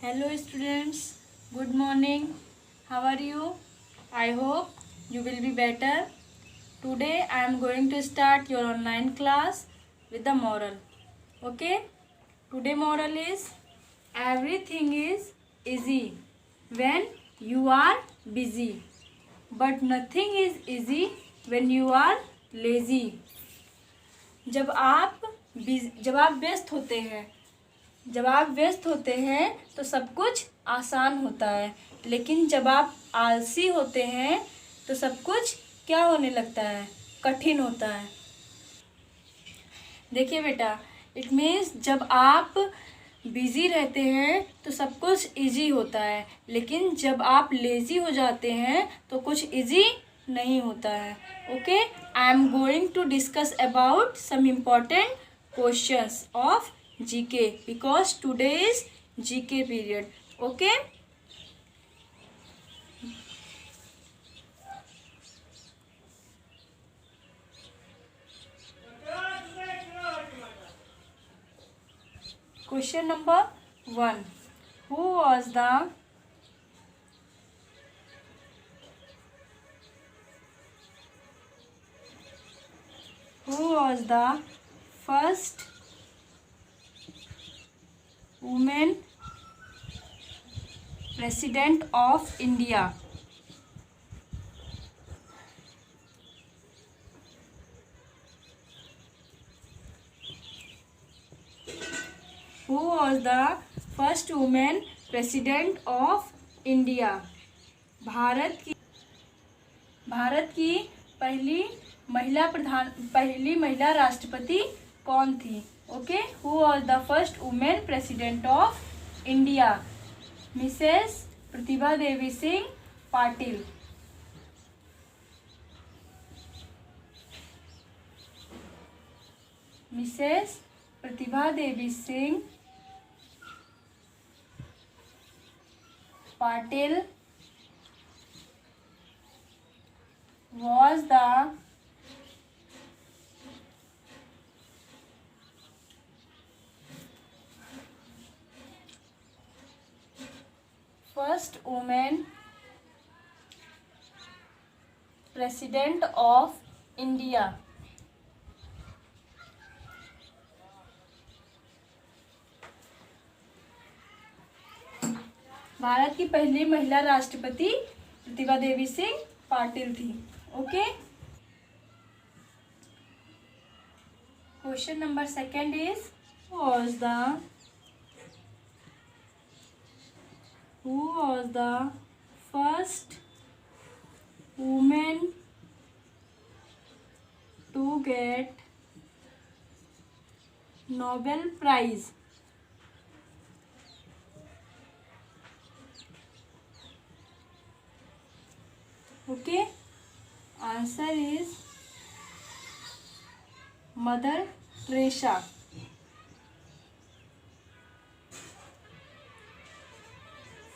Hello students, good morning. How are you? I hope you will be better. Today I am going to start your online class with the moral. Okay? Today moral is everything is easy when you are busy, but nothing is easy when you are lazy. जब आप व्यस्त होते हैं तो सब कुछ आसान होता है, लेकिन जब आप आलसी होते हैं तो सब कुछ क्या होने लगता है, कठिन होता है। देखिए बेटा, इट मीन्स जब आप बिजी रहते हैं तो सब कुछ इजी होता है, लेकिन जब आप लेजी हो जाते हैं तो कुछ इजी नहीं होता है। Okay, I am going to discuss about some important questions of GK because today is GK period. Okay. Question number 1. Who was the first woman president of India? Who was the first woman president of India? Bharat की पहली महिला राष्ट्रपति कौन थी? Okay, who was the first women president of India? Mrs Pratibha Devi Singh Patil. Mrs Pratibha Devi Singh Patil was the first woman president of India. Bharat की पहली महिला राष्ट्रपति प्रतिभा देवी सिंह पाटिल थी। Okay, question number 2 is who was the first woman to get Nobel Prize? Okay, answer is mother Teresa.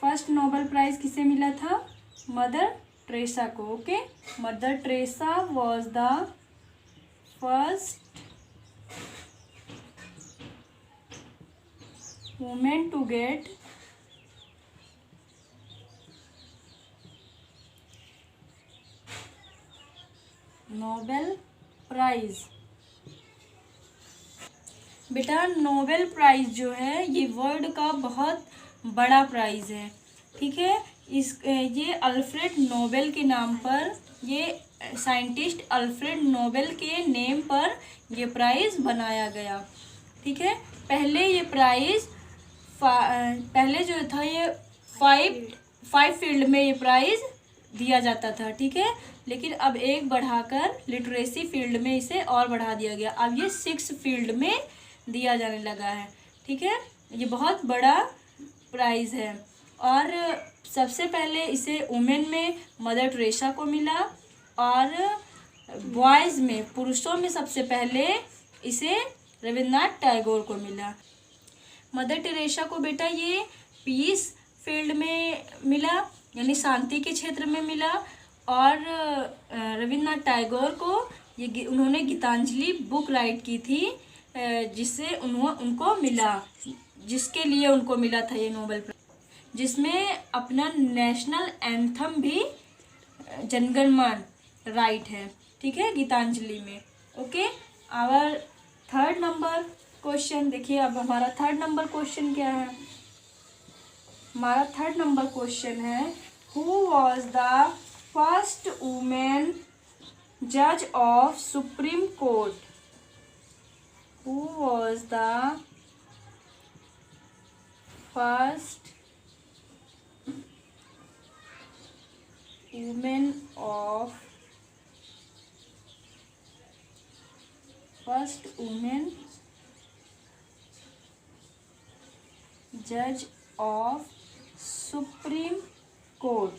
First Nobel prize किसे मिला था? Mother Teresa को। Okay, mother Teresa was the first women to get Nobel prize. बेटा, Nobel prize जो है ये world का बहुत बड़ा प्राइज है, ठीक है। ये अल्फ्रेड नोबेल के नाम पर, ये साइंटिस्ट अल्फ्रेड नोबेल के नेम पर ये प्राइज बनाया गया, ठीक है। पहले ये प्राइज पहले जो था ये फाइव फील्ड में ये प्राइज दिया जाता था, ठीक है, लेकिन अब एक बढ़ाकर लिटरेसी फील्ड में इसे और बढ़ा दिया गया। अब ये 6 फील्ड में दिया जाने लगा है, ठीक है। ये बहुत बड़ा प्राइज़ है और सबसे पहले इसे वुमेन में मदर टेरेसा को मिला और बॉयज़ में, पुरुषों में सबसे पहले इसे रविन्द्रनाथ टैगोर को मिला। मदर टेरेसा को बेटा ये पीस फील्ड में मिला, यानी शांति के क्षेत्र में मिला, और रविन्द्रनाथ टैगोर को ये उन्होंने गीतांजलि बुक राइट की थी, जिससे उनको मिला, जिसके लिए उनको मिला था ये नोबेल प्राइज। जिसमें अपना नेशनल एंथम भी जनगण मन राइट है, ठीक है, गीतांजलि में। Okay, our third number question देखिए। अब हमारा थर्ड नंबर क्वेश्चन क्या है? हमारा थर्ड नंबर क्वेश्चन है, who was the first women जज of Supreme Court? Who was the first women of first women judge of Supreme Court?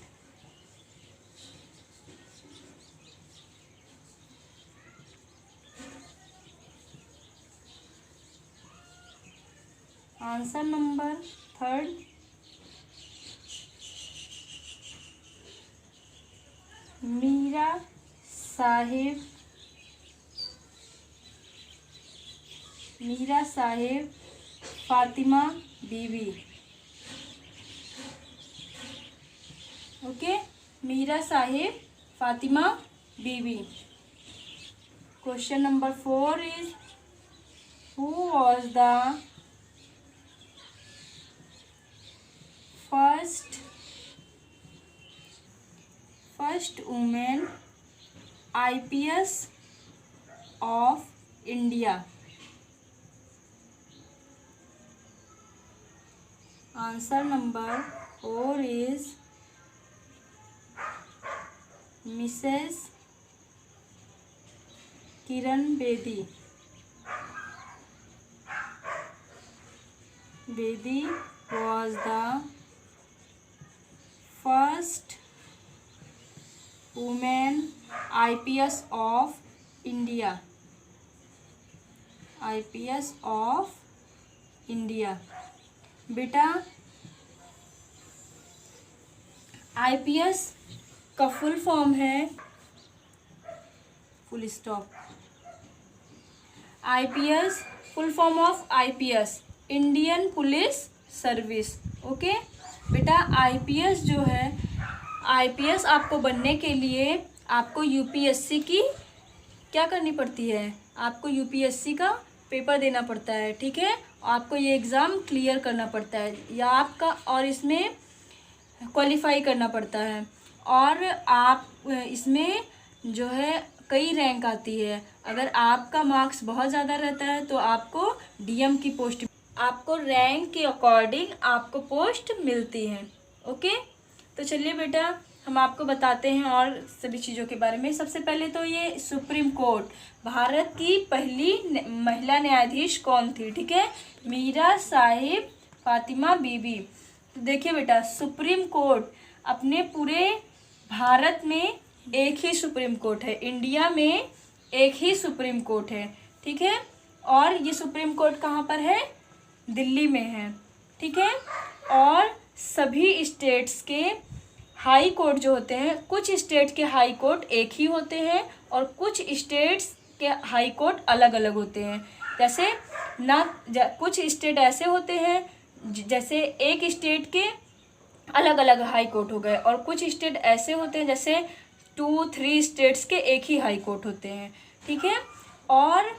Answer number third, Meera Sahib Fathima Beevi. Okay, Meera Sahib Fathima Beevi. Question number 4 is, who was the first women IPS of India? Answer number 4 is Mrs Kiran Bedi. Bedi was the first woman IPS of India. IPS of India। बेटा IPS का full form है, full stop, IPS full form of IPS Indian police service. Okay बेटा, IPS जो है, IPS आपको बनने के लिए आपको UPSC की क्या करनी पड़ती है? आपको UPSC का पेपर देना पड़ता है, ठीक है। आपको ये एग्ज़ाम क्लियर करना पड़ता है या आपका, और इसमें क्वालिफाई करना पड़ता है, और आप इसमें जो है कई रैंक आती है। अगर आपका मार्क्स बहुत ज़्यादा रहता है तो आपको DM की पोस्ट, आपको रैंक के अकॉर्डिंग आपको पोस्ट मिलती है। ओके, तो चलिए बेटा हम आपको बताते हैं और सभी चीज़ों के बारे में। सबसे पहले तो ये सुप्रीम कोर्ट, भारत की पहली महिला न्यायाधीश कौन थी? ठीक है, मीरा साहिब फातिमा बीबी। तो देखिए बेटा, सुप्रीम कोर्ट अपने पूरे भारत में एक ही सुप्रीम कोर्ट है, इंडिया में एक ही सुप्रीम कोर्ट है, ठीक है। और ये सुप्रीम कोर्ट कहाँ पर है? दिल्ली में है, ठीक है। और सभी स्टेट्स के हाई कोर्ट जो होते हैं, कुछ स्टेट के हाई कोर्ट एक ही होते हैं और कुछ स्टेट्स के हाई कोर्ट अलग अलग होते हैं। जैसे कुछ स्टेट ऐसे होते हैं जैसे एक स्टेट के अलग अलग हाई कोर्ट हो गए, और कुछ स्टेट ऐसे होते हैं जैसे 2-3 स्टेट्स के एक ही हाई कोर्ट होते हैं, ठीक है। और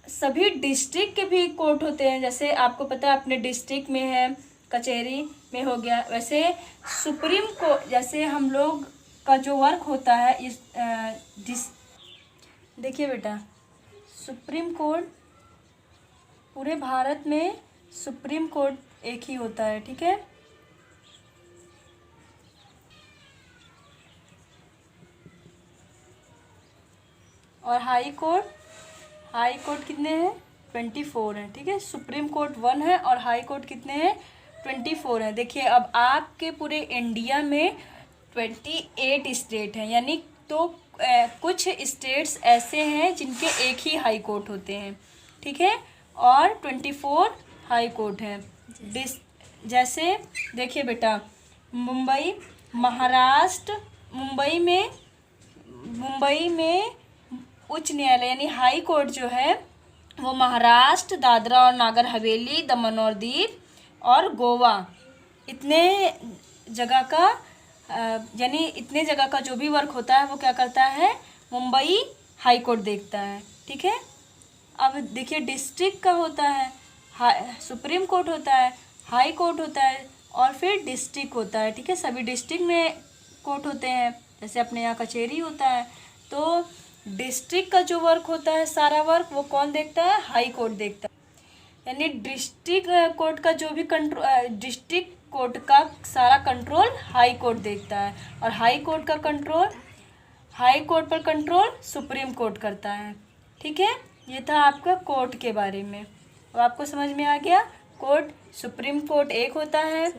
सभी डिस्ट्रिक्ट के भी कोर्ट होते हैं, जैसे आपको पता है अपने डिस्ट्रिक्ट में है, कचहरी में हो गया, वैसे सुप्रीम कोर्ट जैसे हम लोग का जो वर्क होता है इस देखिए बेटा, सुप्रीम कोर्ट पूरे भारत में सुप्रीम कोर्ट एक ही होता है, ठीक है। और हाई कोर्ट कितने हैं? 24 हैं, ठीक है। सुप्रीम कोर्ट 1 है और हाई कोर्ट कितने हैं? 24 है। देखिए अब आपके पूरे इंडिया में 28 स्टेट हैं, यानी तो कुछ स्टेट्स ऐसे हैं जिनके एक ही हाई कोर्ट होते हैं, ठीक है, और 24 हाई कोर्ट हैं। जैसे देखिए बेटा, मुंबई महाराष्ट्र, मुंबई में उच्च न्यायालय यानी हाई कोर्ट जो है वो महाराष्ट्र, दादरा और नागर हवेली, दमन और दीव और गोवा, इतने जगह का यानी इतने जगह का जो भी वर्क होता है वो क्या करता है, मुंबई हाई कोर्ट देखता है। ठीक है। अब देखिए डिस्ट्रिक्ट का होता है, सुप्रीम कोर्ट होता है, हाई कोर्ट होता है और फिर डिस्ट्रिक्ट होता है। ठीक है। सभी डिस्ट्रिक्ट में कोर्ट होते हैं, जैसे अपने यहाँ कचहरी होता है। तो डिस्ट्रिक्ट का जो वर्क होता है सारा वर्क वो कौन देखता है, हाई कोर्ट देखता है। यानी डिस्ट्रिक्ट कोर्ट का जो भी कंट्रोल, डिस्ट्रिक्ट कोर्ट का सारा कंट्रोल हाई कोर्ट देखता है और हाई कोर्ट का कंट्रोल, हाई कोर्ट पर कंट्रोल सुप्रीम कोर्ट करता है। ठीक है। ये था आपका कोर्ट के बारे में। अब आपको समझ में आ गया। कोर्ट, सुप्रीम कोर्ट एक होता है,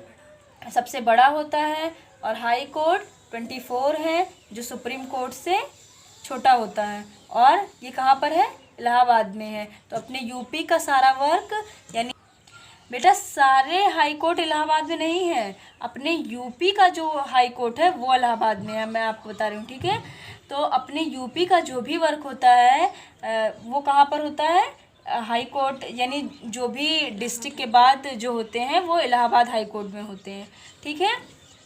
सबसे बड़ा होता है, और हाई कोर्ट 24 है जो सुप्रीम कोर्ट से छोटा होता है, और ये कहाँ पर है, इलाहाबाद में है। तो अपने यूपी का सारा वर्क, यानी बेटा सारे हाई कोर्ट इलाहाबाद में नहीं है, अपने यूपी का जो हाई कोर्ट है वो इलाहाबाद में है, मैं आपको बता रही हूँ। ठीक है। तो अपने यूपी का जो भी वर्क होता है वो कहाँ पर होता है, हाई कोर्ट, यानी जो भी डिस्ट्रिक्ट के बाद जो होते हैं वो इलाहाबाद हाई कोर्ट में होते हैं। ठीक है।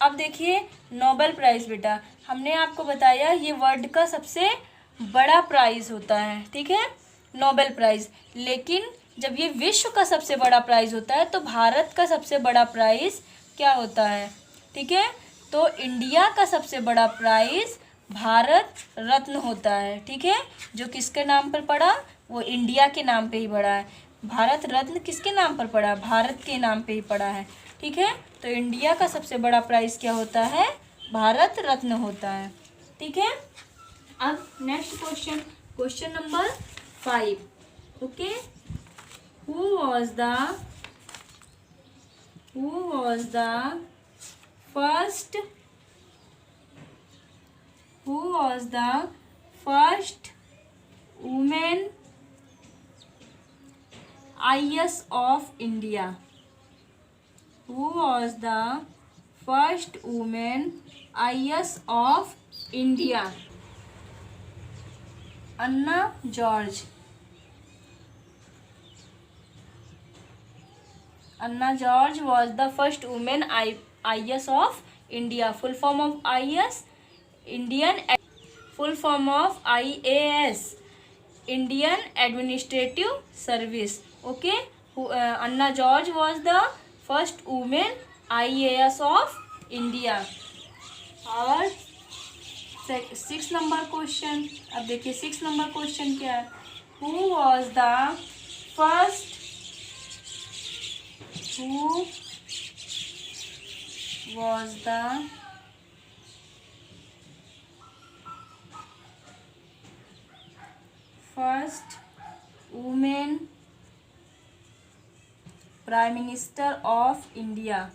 अब देखिए नोबेल प्राइज़, बेटा हमने आपको बताया ये वर्ल्ड का सबसे बड़ा प्राइज़ होता है। ठीक है, नोबेल प्राइज़। लेकिन जब ये विश्व का सबसे बड़ा प्राइज़ होता है तो भारत का सबसे बड़ा प्राइज़ क्या होता है। ठीक है। तो इंडिया का सबसे बड़ा प्राइज़ भारत रत्न होता है। ठीक है। जो किसके नाम पर पड़ा, वो इंडिया के नाम पे ही पड़ा है। भारत रत्न किसके नाम पर पड़ा, भारत के नाम पे ही पड़ा है। ठीक है। तो इंडिया का सबसे बड़ा प्राइज़ क्या होता है, भारत रत्न होता है। ठीक है। अब next question, question number 5। Okay, who was the first woman IS of India? Who was the first woman IS of India? Anna George. Anna George was the first woman IS of India. Full form of IS, Indian. Full form of IAS, Indian Administrative Service. Okay. Anna George was the first woman IAS of India. और 6 number question, अब देखिए 6 number question क्या है। Who was the first woman Prime Minister of India?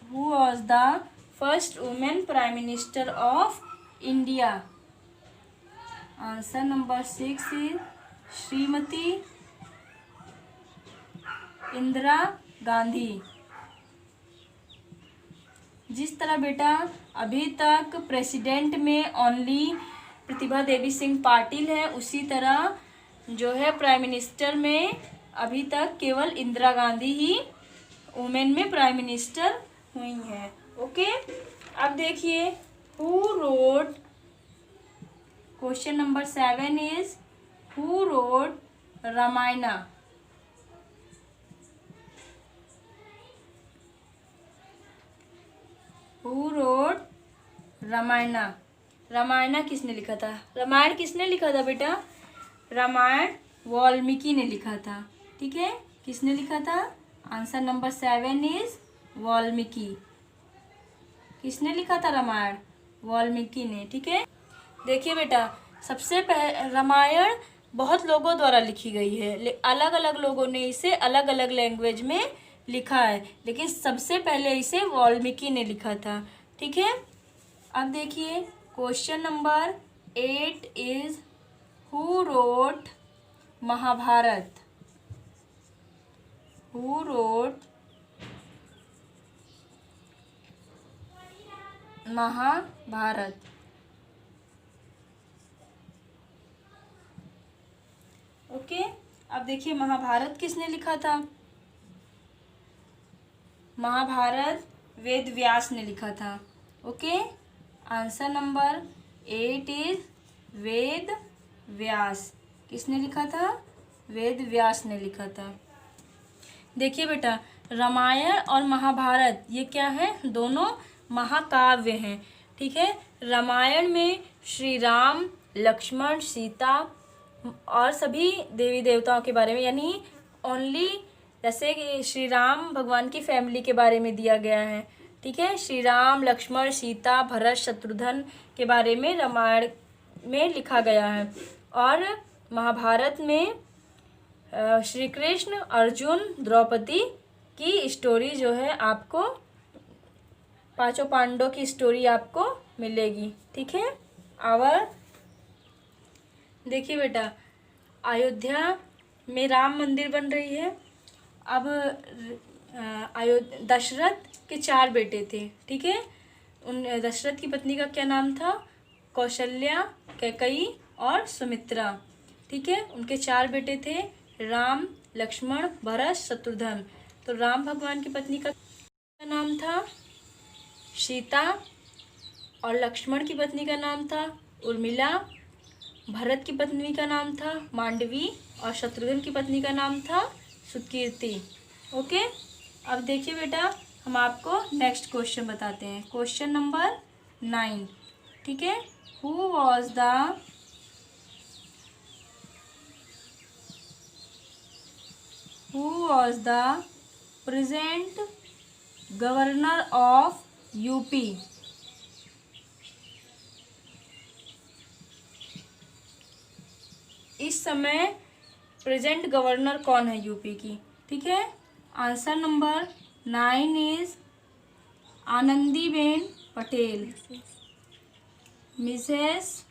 Who was the first woman Prime Minister of India? Answer number 6 is Shrimati Indira Gandhi. जिस तरह बेटा अभी तक प्रेसिडेंट में ओनली प्रतिभा देवी सिंह पाटिल है, उसी तरह जो है प्राइम मिनिस्टर में अभी तक केवल इंदिरा गांधी ही वुमेन में प्राइम मिनिस्टर हुई हैं। ओके। अब देखिए who wrote, question number 7 is who road Ramayana? Who wrote Ramayana? Ramayana किसने लिखा था, रामायण किसने लिखा था बेटा, रामायण वाल्मीकि ने लिखा था। ठीक है, किसने लिखा था, आंसर नंबर 7 इज वाल्मीकि। किसने लिखा था रामायण, वाल्मीकि ने। ठीक है। देखिए बेटा सबसे पहले रामायण बहुत लोगों द्वारा लिखी गई है, अलग अलग लोगों ने इसे अलग अलग लैंग्वेज में लिखा है, लेकिन सबसे पहले इसे वाल्मीकि ने लिखा था। ठीक है। अब देखिए question number 8 is who wrote Mahabharata? Who wrote Mahabharata? Okay. अब देखिए महाभारत किसने लिखा था? महाभारत वेद व्यास ने लिखा था। Okay, answer number 8 is Ved Vyas. किसने लिखा था? वेद व्यास ने लिखा था। देखिए बेटा, रामायण और महाभारत ये क्या है? दोनों महाकाव्य हैं। ठीक है, रामायण में श्री राम, लक्ष्मण, सीता और सभी देवी देवताओं के बारे में, यानी ओनली जैसे कि श्री राम भगवान की फैमिली के बारे में दिया गया है। ठीक है, श्री राम, लक्ष्मण, सीता, भरत, शत्रुघ्न के बारे में रामायण में लिखा गया है। और महाभारत में श्री कृष्ण, अर्जुन, द्रौपदी की स्टोरी जो है आपको, पांचों पांडवों की स्टोरी आपको मिलेगी। ठीक है। और देखिए बेटा, अयोध्या में राम मंदिर बन रही है। अब दशरथ के 4 बेटे थे। ठीक है, उन दशरथ की पत्नी का क्या नाम था? कौशल्या, कैकेयी और सुमित्रा। ठीक है, उनके 4 बेटे थे, राम, लक्ष्मण, भरत, शत्रुघ्न। तो राम भगवान की पत्नी का क्या नाम था? सीता। और लक्ष्मण की पत्नी का नाम था उर्मिला। भरत की पत्नी का नाम था मांडवी। और शत्रुघ्न की पत्नी का नाम था सुकीर्ति। ओके, अब देखिए बेटा, हम आपको नेक्स्ट क्वेश्चन बताते हैं। Question number 9। ठीक है, who was the present governor of UP? इस समय प्रेजेंट गवर्नर कौन है यूपी की? ठीक है, answer number 9 is Anandiben Patel. Mrs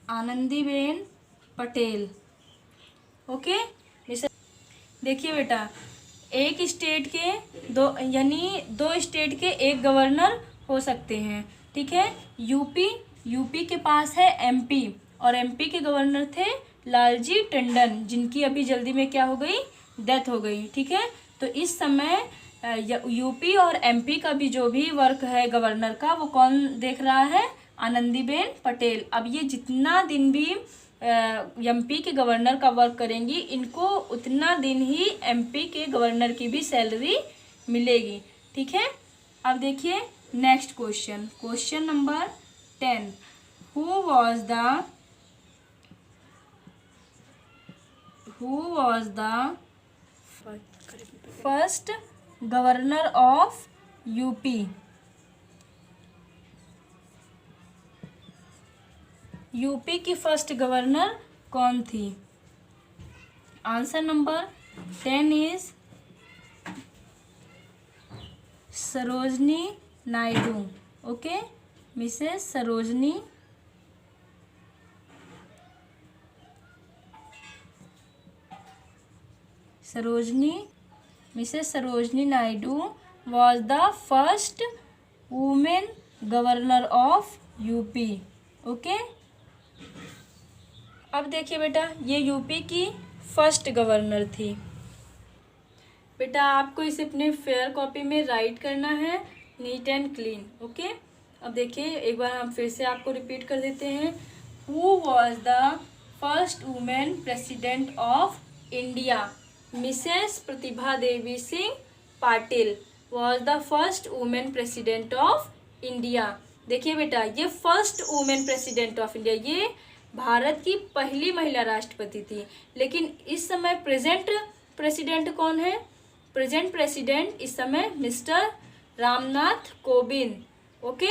Anandiben Patel. Okay, Mrs. देखिए बेटा, एक स्टेट के दो, यानी 2 स्टेट के एक गवर्नर हो सकते हैं। ठीक है, यूपी के पास है एमपी, और एमपी के गवर्नर थे लालजी टंडन, जिनकी अभी जल्दी में क्या हो गई? डेथ हो गई। ठीक है, तो इस समय यूपी और एमपी का भी जो भी वर्क है गवर्नर का, वो कौन देख रहा है? आनंदीबेन पटेल। अब ये जितना दिन भी एमपी के गवर्नर का वर्क करेंगी, इनको उतना दिन ही एमपी के गवर्नर की भी सैलरी मिलेगी। ठीक है, अब देखिए next question, question number 10। Who was the first governor of UP? UP की फर्स्ट गवर्नर कौन थी? Answer number 10 is Sarojini Naidu. Okay, Mrs Sarojini Naidu was the first woman governor of UP. Okay, अब देखिए बेटा, ये यूपी की फर्स्ट गवर्नर थी। बेटा आपको इसे अपने फेयर कॉपी में राइट करना है, नीट एंड क्लीन। ओके, अब देखिए एक बार हम फिर से आपको रिपीट कर देते हैं। Who was the first women president of India? Mrs Pratibha Devi Singh Patil was the first women president of India. देखिए बेटा, ये first women president of India, ये भारत की पहली महिला राष्ट्रपति थी। लेकिन इस समय प्रेजेंट प्रेसिडेंट कौन है? प्रेजेंट प्रेसिडेंट इस समय मिस्टर रामनाथ कोविंद। ओके,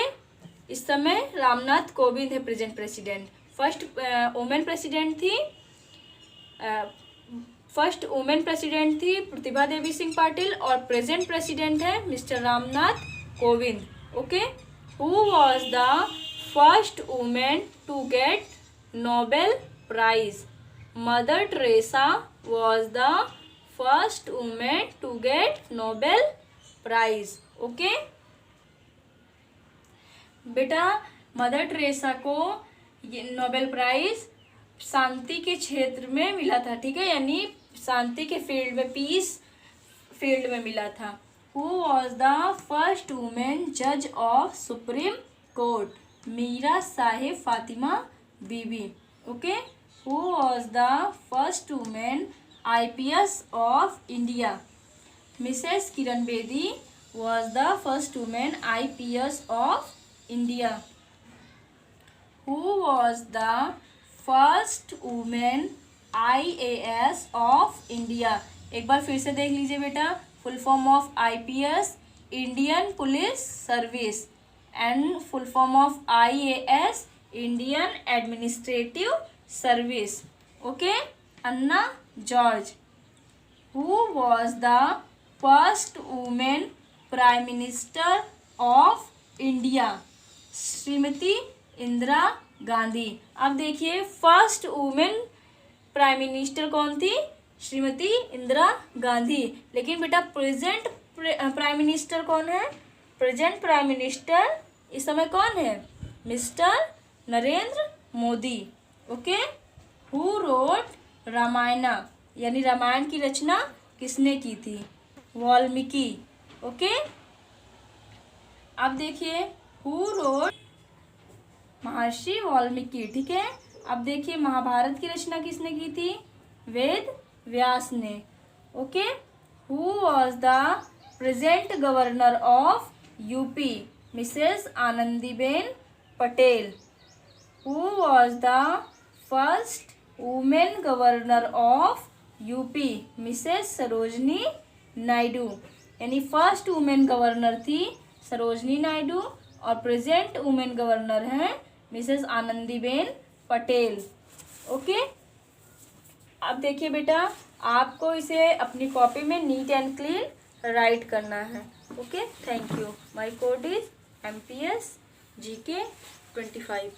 इस समय रामनाथ कोविंद है present president. First women president थी प्रतिभा देवी सिंह पाटिल, और प्रेजेंट प्रेसिडेंट है mister Ramnath Kovind. Okay, who was the first women to get Nobel prize? Mother Teresa was the first women to get Nobel prize. Okay, बेटा mother Teresa को ये Nobel prize शांति के क्षेत्र में मिला था, ठीक है, यानी शांति के फील्ड में, पीस फील्ड में मिला था। Who was the first women जज of Supreme Court? Meera Sahib Fathima Beevi. Okay, who was the first women IPS of India? Mrs Kiran Bedi was the first women IPS of India. Who was the first women IAS of India? एक बार फिर से देख लीजिए बेटा, full form of IPS Indian police service, and full form of IAS Indian administrative service. Okay, Anna George. Who was the first women prime minister of India? Shrimati Indira Gandhi. अब देखिए first women prime minister कौन थी? श्रीमती इंदिरा गांधी। लेकिन बेटा प्रेजेंट प्राइम मिनिस्टर कौन है? Present prime minister इस समय कौन है? Mister Narendra Modi. Okay, who wrote Ramayana? यानी रामायण की रचना किसने की थी? वाल्मीकि। ओके, अब देखिए हु रोट? महर्षि वाल्मीकि, ठीक है। अब देखिए महाभारत की रचना किसने की थी? वेद व्यास ने। Okay, who was the present governor of UP? Mrs Anandiben Patel. Who was the first women governor of UP? Mrs Sarojini Naidu. यानी फर्स्ट वुमेन गवर्नर थी सरोजनी नायडू और प्रेजेंट वुमेन गवर्नर हैं मिसेस आनंदीबेन पटेल। ओके, अब देखिए बेटा आपको इसे अपनी कॉपी में नीट एंड क्लीन राइट करना है। Okay, thank you. My code is MPS GK 25।